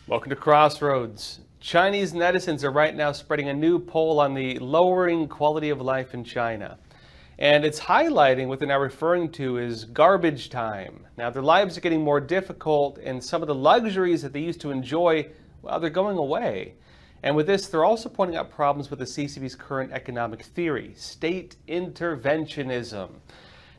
Welcome to Crossroads. Chinese netizens are right now spreading a new poll on the lowering quality of life in China. And it's highlighting what they're now referring to as garbage time. Now, their lives are getting more difficult, and some of the luxuries that they used to enjoy, well, they're going away. And with this, they're also pointing out problems with the CCP's current economic theory, state interventionism.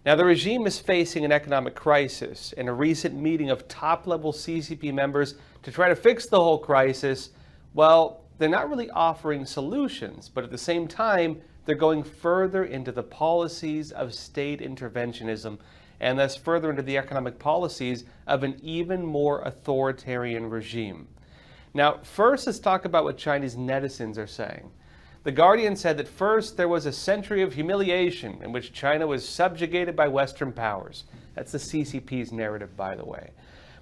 Now, the regime is facing an economic crisis. In a recent meeting of top-level CCP members to try to fix the whole crisis, well, they're not really offering solutions, but at the same time, they're going further into the policies of state interventionism and thus further into the economic policies of an even more authoritarian regime. Now, first, let's talk about what Chinese netizens are saying. The Guardian said that first there was a century of humiliation in which China was subjugated by Western powers. That's the CCP's narrative, by the way.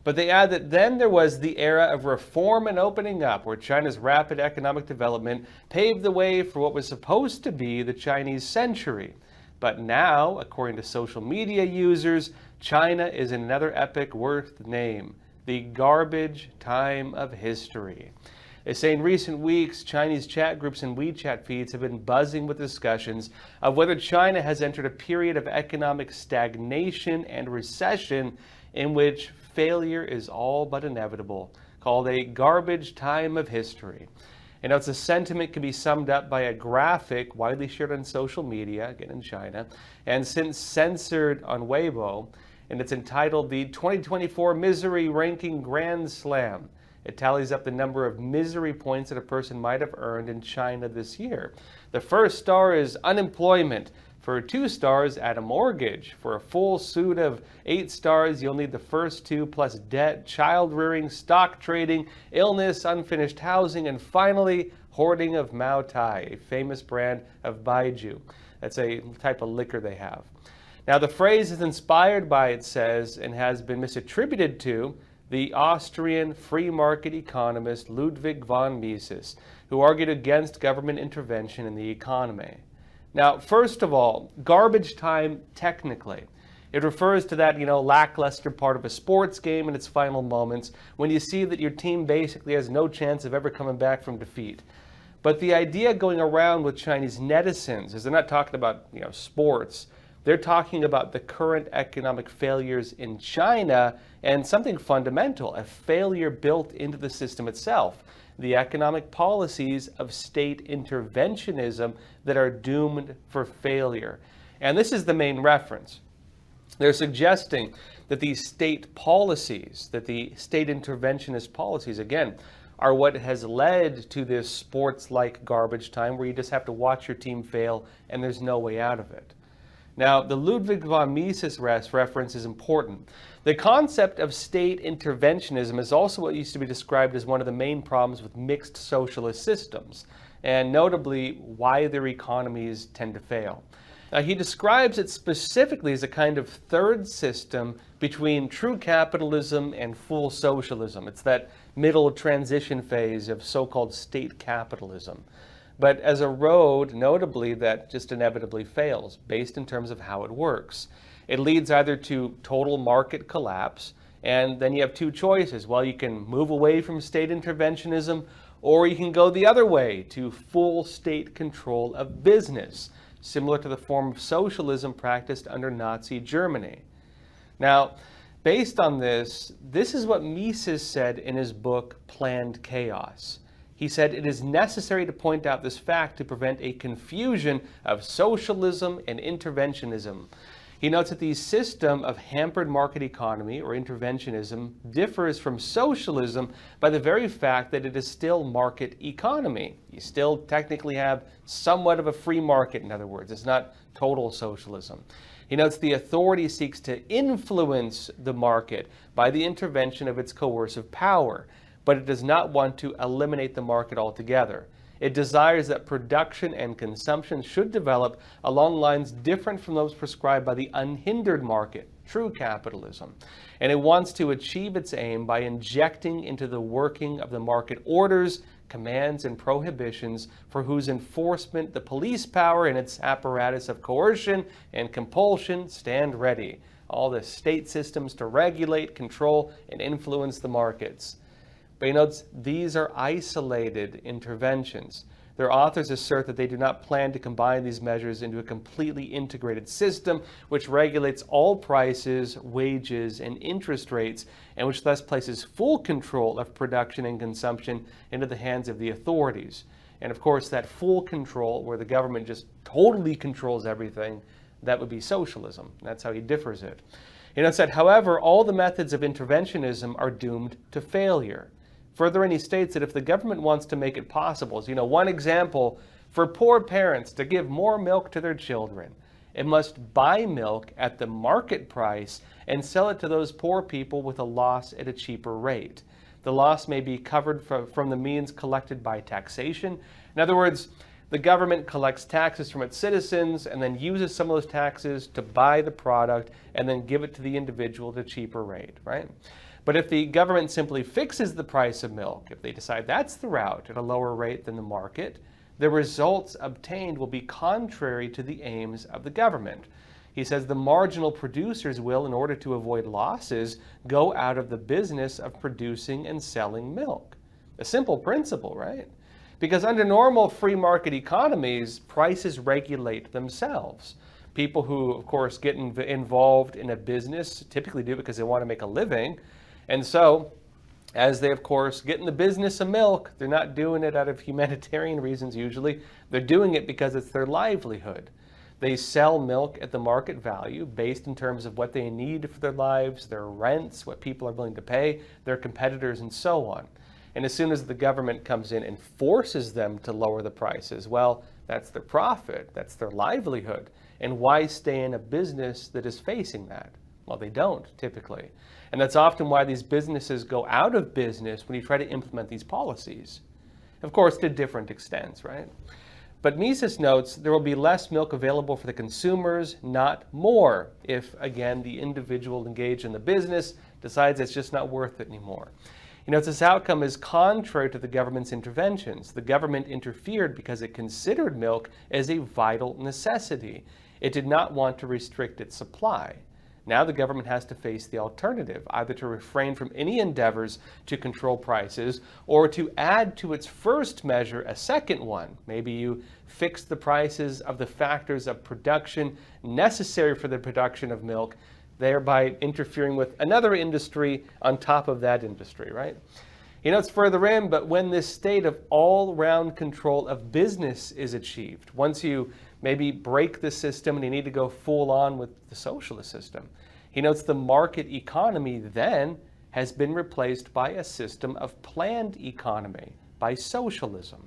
But they add that then there was the era of reform and opening up, where China's rapid economic development paved the way for what was supposed to be the Chinese century. But now, according to social media users, China is in another epoch worth the name, the garbage time of history. They say in recent weeks, Chinese chat groups and WeChat feeds have been buzzing with discussions of whether China has entered a period of economic stagnation and recession in which failure is all but inevitable, called a garbage time of history. And it's a sentiment can be summed up by a graphic widely shared on social media, again in China, and since censored on Weibo, and it's entitled the 2024 Misery Ranking Grand Slam. It tallies up the number of misery points that a person might have earned in China this year. The first star is unemployment. For 2 stars, add a mortgage. For a full suit of 8 stars, you'll need the first 2 plus debt, child rearing, stock trading, illness, unfinished housing, and finally, hoarding of Mao Tai, a famous brand of baijiu. That's a type of liquor they have. Now, the phrase is inspired by, it says, and has been misattributed to the Austrian free market economist Ludwig von Mises, who argued against government intervention in the economy. Now, first of all, garbage time technically. It refers to that, lackluster part of a sports game in its final moments when you see that your team basically has no chance of ever coming back from defeat. But the idea going around with Chinese netizens is they're not talking about, sports. They're talking about the current economic failures in China and something fundamental, a failure built into the system itself, the economic policies of state interventionism that are doomed for failure. And this is the main reference. They're suggesting that these state policies, that the state interventionist policies, again, are what has led to this sports-like garbage time where you just have to watch your team fail and there's no way out of it. Now, the Ludwig von Mises reference is important. The concept of state interventionism is also what used to be described as one of the main problems with mixed socialist systems, and notably why their economies tend to fail. Now, he describes it specifically as a kind of third system between true capitalism and full socialism. It's that middle transition phase of so-called state capitalism. But as a road, notably, that just inevitably fails, based in terms of how it works. It leads either to total market collapse, and then you have 2 choices. Well, you can move away from state interventionism, or you can go the other way to full state control of business, similar to the form of socialism practiced under Nazi Germany. Now, based on this is what Mises said in his book, Planned Chaos. He said it is necessary to point out this fact to prevent a confusion of socialism and interventionism. He notes that the system of hampered market economy, or interventionism, differs from socialism by the very fact that it is still market economy. You still technically have somewhat of a free market, in other words. It's not total socialism. He notes the authority seeks to influence the market by the intervention of its coercive power, but it does not want to eliminate the market altogether. It desires that production and consumption should develop along lines different from those prescribed by the unhindered market, true capitalism. And it wants to achieve its aim by injecting into the working of the market orders, commands, and prohibitions for whose enforcement the police power and its apparatus of coercion and compulsion stand ready. All the state systems to regulate, control, and influence the markets. But he notes these are isolated interventions. Their authors assert that they do not plan to combine these measures into a completely integrated system which regulates all prices, wages, and interest rates, and which thus places full control of production and consumption into the hands of the authorities. And of course, that full control, where the government just totally controls everything, that would be socialism. That's how he differs it. He notes that, however, all the methods of interventionism are doomed to failure. Further, and he states that if the government wants to make it possible, as one example, for poor parents to give more milk to their children, it must buy milk at the market price and sell it to those poor people with a loss at a cheaper rate. The loss may be covered from the means collected by taxation. In other words, the government collects taxes from its citizens and then uses some of those taxes to buy the product and then give it to the individual at a cheaper rate, right? But if the government simply fixes the price of milk, if they decide that's the route at a lower rate than the market, the results obtained will be contrary to the aims of the government. He says the marginal producers will, in order to avoid losses, go out of the business of producing and selling milk. A simple principle, right? Because under normal free market economies, prices regulate themselves. People who, of course, get involved in a business typically do it because they want to make a living. And so, as they, of course, get in the business of milk, they're not doing it out of humanitarian reasons usually. They're doing it because it's their livelihood. They sell milk at the market value based in terms of what they need for their lives, their rents, what people are willing to pay, their competitors, and so on. And as soon as the government comes in and forces them to lower the prices, well, that's their profit, that's their livelihood. And why stay in a business that is facing that? Well, they don't, typically. And that's often why these businesses go out of business when you try to implement these policies. Of course, to different extents, right? But Mises notes there will be less milk available for the consumers, not more, if, again, the individual engaged in the business decides it's just not worth it anymore. This outcome is contrary to the government's interventions. The government interfered because it considered milk as a vital necessity. It did not want to restrict its supply. Now the government has to face the alternative, either to refrain from any endeavors to control prices or to add to its first measure a second one. Maybe you fix the prices of the factors of production necessary for the production of milk, thereby interfering with another industry on top of that industry, right? He notes further in, but when this state of all-round control of business is achieved, once you maybe break the system and you need to go full on with the socialist system, he notes the market economy then has been replaced by a system of planned economy, by socialism.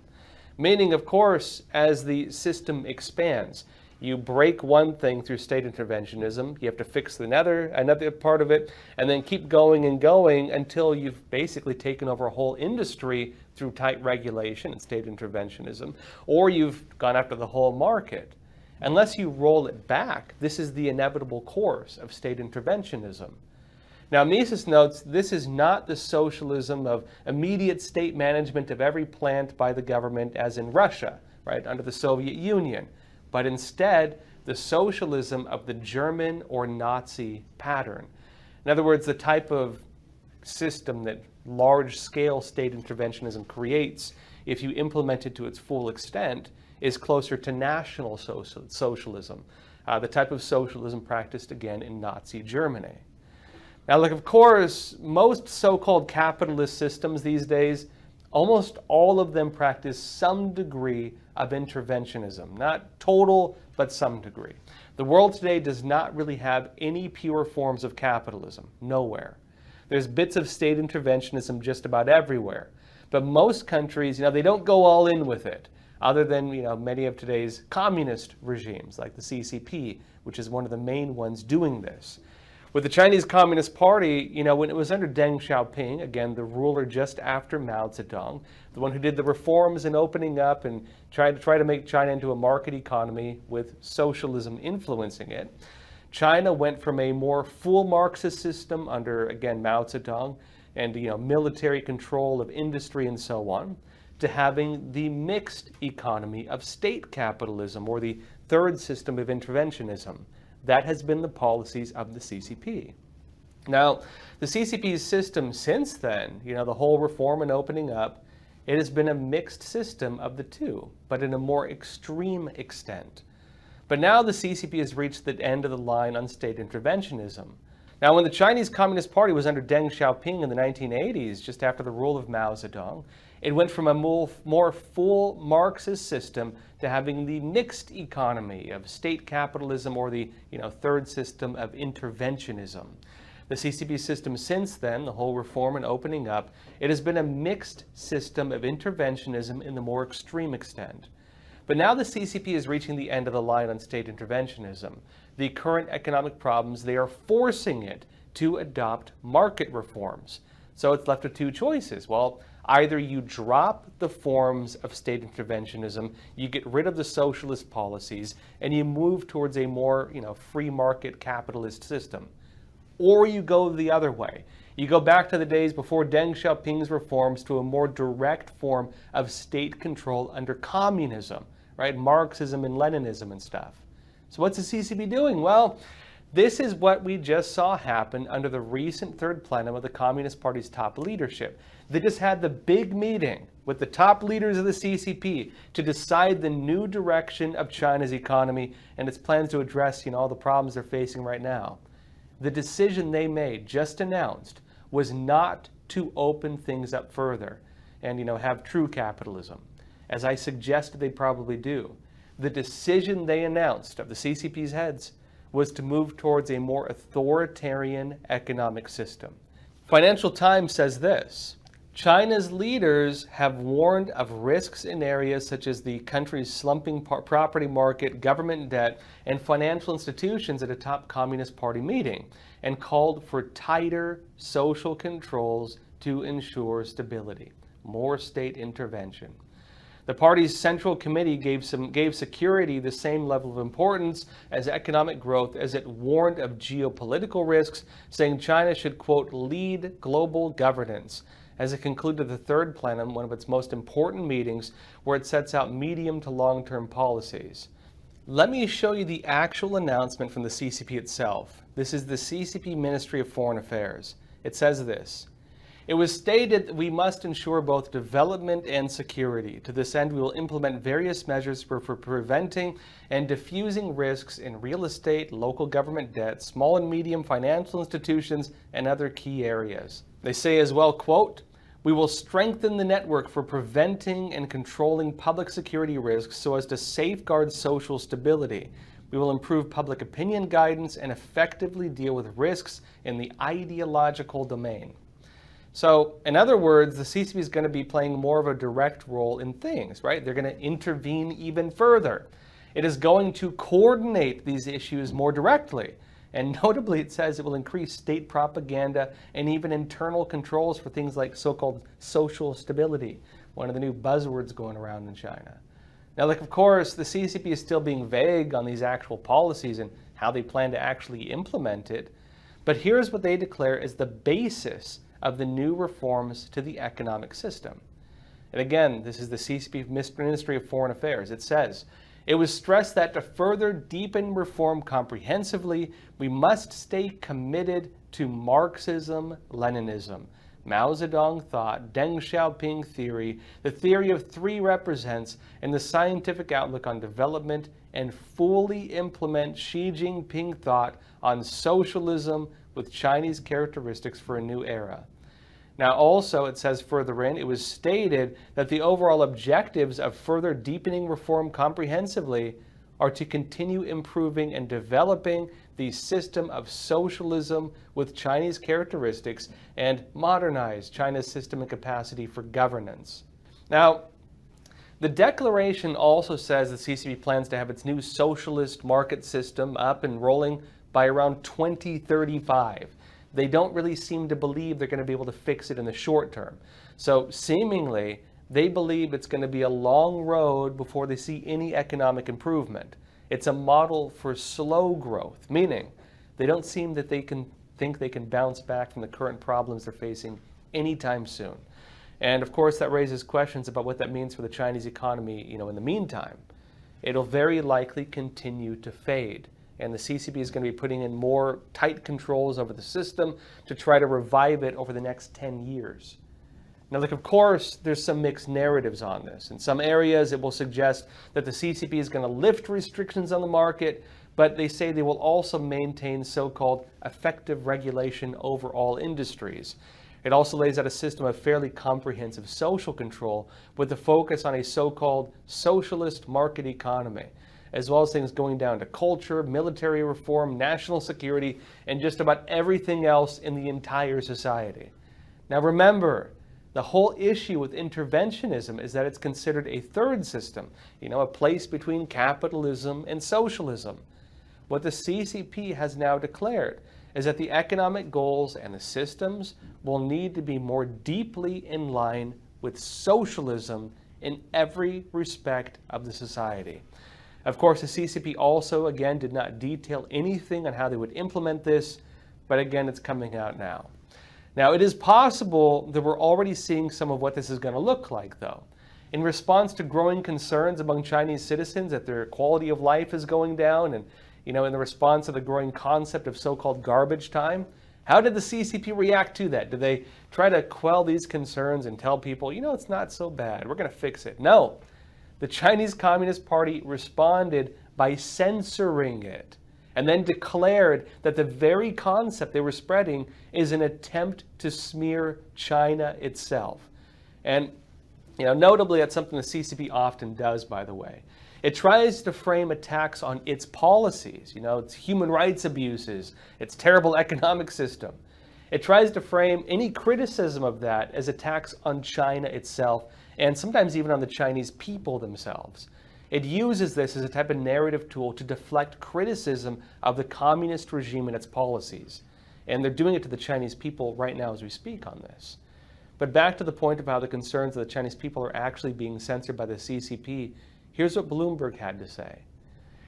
Meaning, of course, as the system expands, you break one thing through state interventionism, you have to fix another part of it, and then keep going and going until you've basically taken over a whole industry through tight regulation and state interventionism, or you've gone after the whole market. Unless you roll it back, this is the inevitable course of state interventionism. Now, Mises notes this is not the socialism of immediate state management of every plant by the government as in Russia, right, under the Soviet Union, but instead the socialism of the German or Nazi pattern. In other words, the type of system that large-scale state interventionism creates, if you implement it to its full extent, is closer to National Socialism, the type of socialism practiced again in Nazi Germany. Now look, of course, most so-called capitalist systems these days, almost all of them practice some degree of interventionism. Not total, but some degree. The world today does not really have any pure forms of capitalism, nowhere. There's bits of state interventionism just about everywhere. But most countries, they don't go all in with it, other than, many of today's communist regimes, like the CCP, which is one of the main ones doing this. With the Chinese Communist Party, when it was under Deng Xiaoping, again, the ruler just after Mao Zedong, the one who did the reforms and opening up and try to make China into a market economy with socialism influencing it, China went from a more full Marxist system under, again, Mao Zedong and, military control of industry and so on, to having the mixed economy of state capitalism, or the third system of interventionism. That has been the policies of the CCP. Now, the CCP's system since then, the whole reform and opening up, it has been a mixed system of the two, but in a more extreme extent. But now the CCP has reached the end of the line on state interventionism. Now, when the Chinese Communist Party was under Deng Xiaoping in the 1980s, just after the rule of Mao Zedong, it went from a more full Marxist system to having the mixed economy of state capitalism, or the third system of interventionism. The CCP system since then, the whole reform and opening up, it has been a mixed system of interventionism in the more extreme extent. But now the CCP is reaching the end of the line on state interventionism. The current economic problems, they are forcing it to adopt market reforms. So it's left with two choices. Well, either you drop the forms of state interventionism, you get rid of the socialist policies, and you move towards a more, free market capitalist system. Or you go the other way. You go back to the days before Deng Xiaoping's reforms to a more direct form of state control under communism, right? Marxism and Leninism and stuff. So what's the CCP doing? Well, this is what we just saw happen under the recent third plenum of the Communist Party's top leadership. They just had the big meeting with the top leaders of the CCP to decide the new direction of China's economy and its plans to address, all the problems they're facing right now. The decision they made, just announced, was not to open things up further and, have true capitalism, as I suggested they probably do. The decision they announced of the CCP's heads was to move towards a more authoritarian economic system. Financial Times says this: China's leaders have warned of risks in areas such as the country's slumping property market, government debt, and financial institutions at a top Communist Party meeting, and called for tighter social controls to ensure stability. More state intervention. The party's Central Committee gave security the same level of importance as economic growth, as it warned of geopolitical risks, saying China should, quote, lead global governance, as it concluded the third plenum, one of its most important meetings, where it sets out medium to long-term policies. Let me show you the actual announcement from the CCP itself. This is the CCP Ministry of Foreign Affairs. It says this: it was stated that we must ensure both development and security. To this end, we will implement various measures for preventing and diffusing risks in real estate, local government debt, small and medium financial institutions, and other key areas. They say as well, quote, we will strengthen the network for preventing and controlling public security risks so as to safeguard social stability. We will improve public opinion guidance and effectively deal with risks in the ideological domain. So, in other words, the CCP is going to be playing more of a direct role in things, right? They're going to intervene even further. It is going to coordinate these issues more directly. And notably, it says it will increase state propaganda and even internal controls for things like so-called social stability, one of the new buzzwords going around in China. Now, of course, the CCP is still being vague on these actual policies and how they plan to actually implement it. But here's what they declare as the basis of the new reforms to the economic system. And again, this is the CCP Ministry of Foreign Affairs. It says, it was stressed that to further deepen reform comprehensively, we must stay committed to Marxism, Leninism, Mao Zedong thought, Deng Xiaoping theory, the theory of three represents, and the scientific outlook on development, and fully implement Xi Jinping thought on socialism with Chinese characteristics for a new era. Now also, it says further in, it was stated that the overall objectives of further deepening reform comprehensively are to continue improving and developing the system of socialism with Chinese characteristics and modernize China's system and capacity for governance. Now, the declaration also says the CCP plans to have its new socialist market system up and rolling by around 2035. They don't really seem to believe they're going to be able to fix it in the short term. So seemingly, they believe it's going to be a long road before they see any economic improvement. It's a model for slow growth, meaning they don't seem that they can think they can bounce back from the current problems they're facing anytime soon. And of course, that raises questions about what that means for the Chinese economy, in the meantime. It'll very likely continue to fade. and the CCP is going to be putting in more tight controls over the system to try to revive it over the next 10 years. Now, look, of course, there's some mixed narratives on this. In some areas, it will suggest that the CCP is going to lift restrictions on the market, but they say they will also maintain so-called effective regulation over all industries. It also lays out a system of fairly comprehensive social control with a focus on a so-called socialist market economy, as well as things going down to culture, military reform, national security, and just about everything else in the entire society. Now remember, the whole issue with interventionism is that it's considered a third system, a place between capitalism and socialism. What the CCP has now declared is that the economic goals and the systems will need to be more deeply in line with socialism in every respect of the society. Of course, the CCP also, again, did not detail anything on how they would implement this, but again, it's coming out now. Now, it is possible that we're already seeing some of what this is going to look like, though. In response to growing concerns among Chinese citizens that their quality of life is going down, and in the response to the growing concept of so-called garbage time, how did the CCP react to that? Did they try to quell these concerns and tell people, it's not so bad, we're going to fix it? No. The Chinese Communist Party responded by censoring it, and then declared that the very concept they were spreading is an attempt to smear China itself. And, notably, that's something the CCP often does, by the way. It tries to frame attacks on its policies, its human rights abuses, its terrible economic system. It tries to frame any criticism of that as attacks on China itself, and sometimes even on the Chinese people themselves. It uses this as a type of narrative tool to deflect criticism of the communist regime and its policies. And they're doing it to the Chinese people right now as we speak on this. But back to the point of how the concerns of the Chinese people are actually being censored by the CCP, here's what Bloomberg had to say.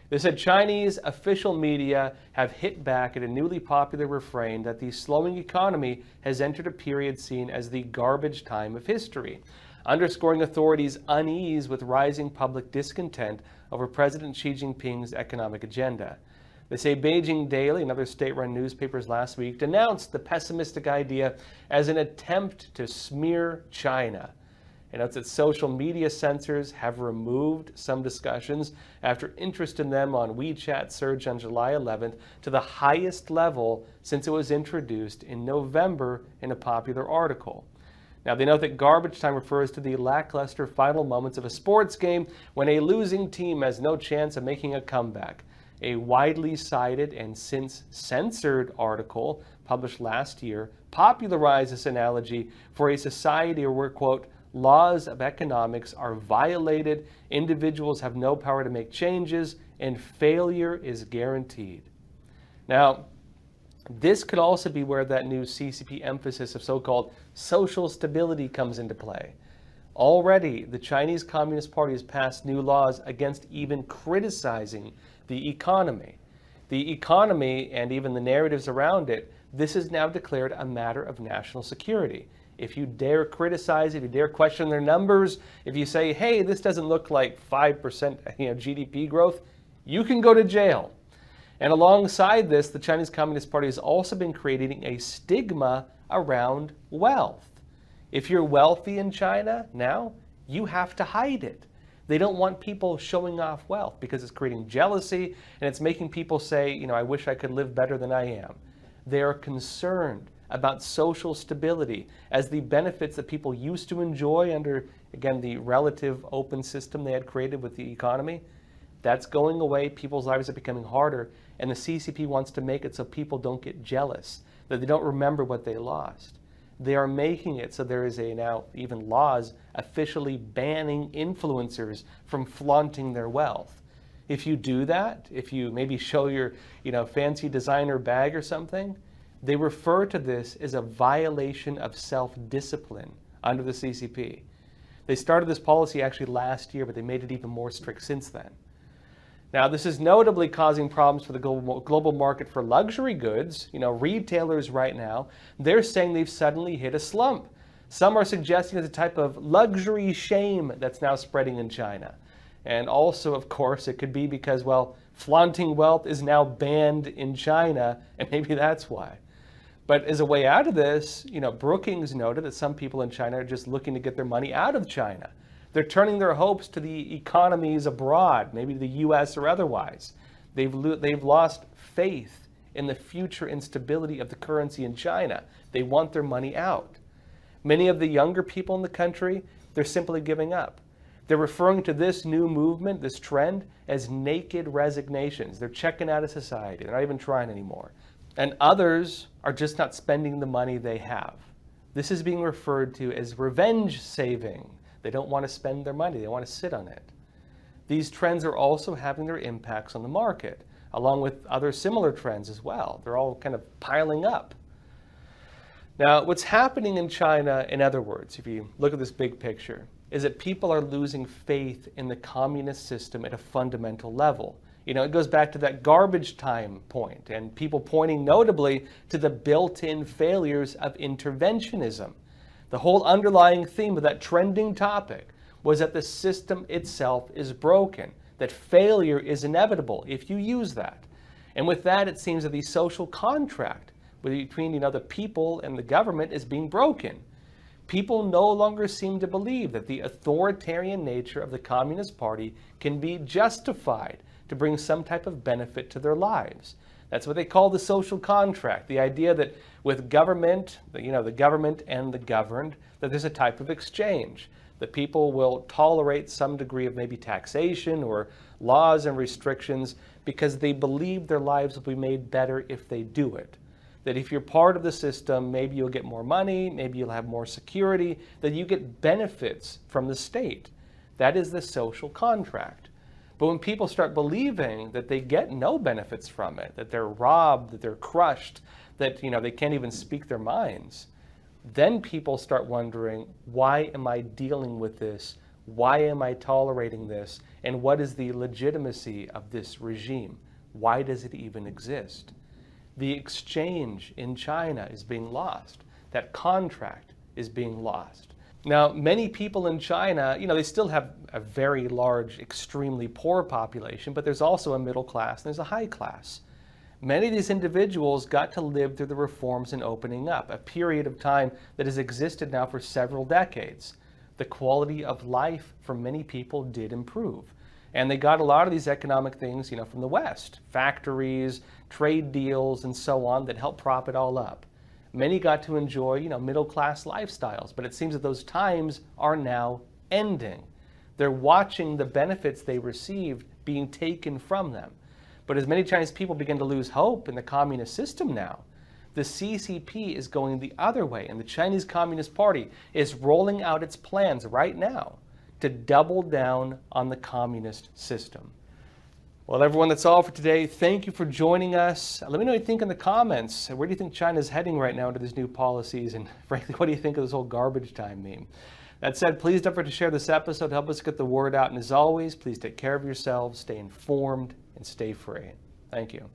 They said Chinese official media have hit back at a newly popular refrain that the slowing economy has entered a period seen as the garbage time of history, underscoring authorities' unease with rising public discontent over President Xi Jinping's economic agenda. They say Beijing Daily and other state-run newspapers last week denounced the pessimistic idea as an attempt to smear China. It notes that social media censors have removed some discussions after interest in them on WeChat surged on July 11th to the highest level since it was introduced in November in a popular article. Now, they note that garbage time refers to the lackluster final moments of a sports game when a losing team has no chance of making a comeback. A widely cited and since censored article published last year popularized this analogy for a society where, quote, laws of economics are violated, individuals have no power to make changes, and failure is guaranteed. Now, this could also be where that new CCP emphasis of so-called social stability comes into play. Already, the Chinese Communist Party has passed new laws against even criticizing the economy. The economy and even the narratives around it, this is now declared a matter of national security. If you dare criticize, if you dare question their numbers, if you say, hey, this doesn't look like 5% GDP growth, you can go to jail. And alongside this, the Chinese Communist Party has also been creating a stigma around wealth. If you're wealthy in China now, you have to hide it. They don't want people showing off wealth because it's creating jealousy and it's making people say, I wish I could live better than I am. They are concerned about social stability as the benefits that people used to enjoy under, again, the relative open system they had created with the economy. That's going away. People's lives are becoming harder. And the CCP wants to make it so people don't get jealous, that they don't remember what they lost. They are making it so there is now even laws officially banning influencers from flaunting their wealth. If you do that, if you maybe show your fancy designer bag or something, they refer to this as a violation of self-discipline under the CCP. They started this policy actually last year, but they made it even more strict since then. Now, this is notably causing problems for the global market for luxury goods. Retailers right now, they're saying they've suddenly hit a slump. Some are suggesting it's a type of luxury shame that's now spreading in China. And also, of course, it could be because, Flaunting wealth is now banned in China, and maybe that's why. But as a way out of this, Brookings noted that some people in China are just looking to get their money out of China. They're turning their hopes to the economies abroad, maybe the US or otherwise. They've lost faith in the future instability of the currency in China. They want their money out. Many of the younger people in the country, they're simply giving up. They're referring to this new movement, this trend, as naked resignations. They're checking out of society. They're not even trying anymore. And others are just not spending the money they have. This is being referred to as revenge saving. They don't want to spend their money. They want to sit on it. These trends are also having their impacts on the market, along with other similar trends as well. They're all kind of piling up. Now, what's happening in China, in other words, if you look at this big picture, is that people are losing faith in the communist system at a fundamental level. It goes back to that garbage time point, and people pointing notably to the built-in failures of interventionism. The whole underlying theme of that trending topic was that the system itself is broken, that failure is inevitable if you use that. And with that, it seems that the social contract between the people and the government is being broken. People no longer seem to believe that the authoritarian nature of the Communist Party can be justified to bring some type of benefit to their lives. That's what they call the social contract, the idea that with government, the government and the governed, that there's a type of exchange. That people will tolerate some degree of maybe taxation or laws and restrictions because they believe their lives will be made better if they do it. That if you're part of the system, maybe you'll get more money, maybe you'll have more security, that you get benefits from the state. That is the social contract. But when people start believing that they get no benefits from it, that they're robbed, that they're crushed, that they can't even speak their minds, then people start wondering, why am I dealing with this? Why am I tolerating this? And what is the legitimacy of this regime? Why does it even exist? The exchange in China is being lost. That contract is being lost. Now, many people in China, they still have a very large, extremely poor population, but there's also a middle class and there's a high class. Many of these individuals got to live through the reforms and opening up, a period of time that has existed now for several decades. The quality of life for many people did improve. And they got a lot of these economic things, from the West, factories, trade deals, and so on that helped prop it all up. Many got to enjoy, middle-class lifestyles, but it seems that those times are now ending. They're watching the benefits they received being taken from them. But as many Chinese people begin to lose hope in the communist system now, the CCP is going the other way, and the Chinese Communist Party is rolling out its plans right now to double down on the communist system. Well, everyone, that's all for today. Thank you for joining us. Let me know what you think in the comments. Where do you think China's heading right now under these new policies? And frankly, what do you think of this whole garbage time meme? That said, please don't forget to share this episode to help us get the word out. And as always, please take care of yourselves, stay informed, and stay free. Thank you.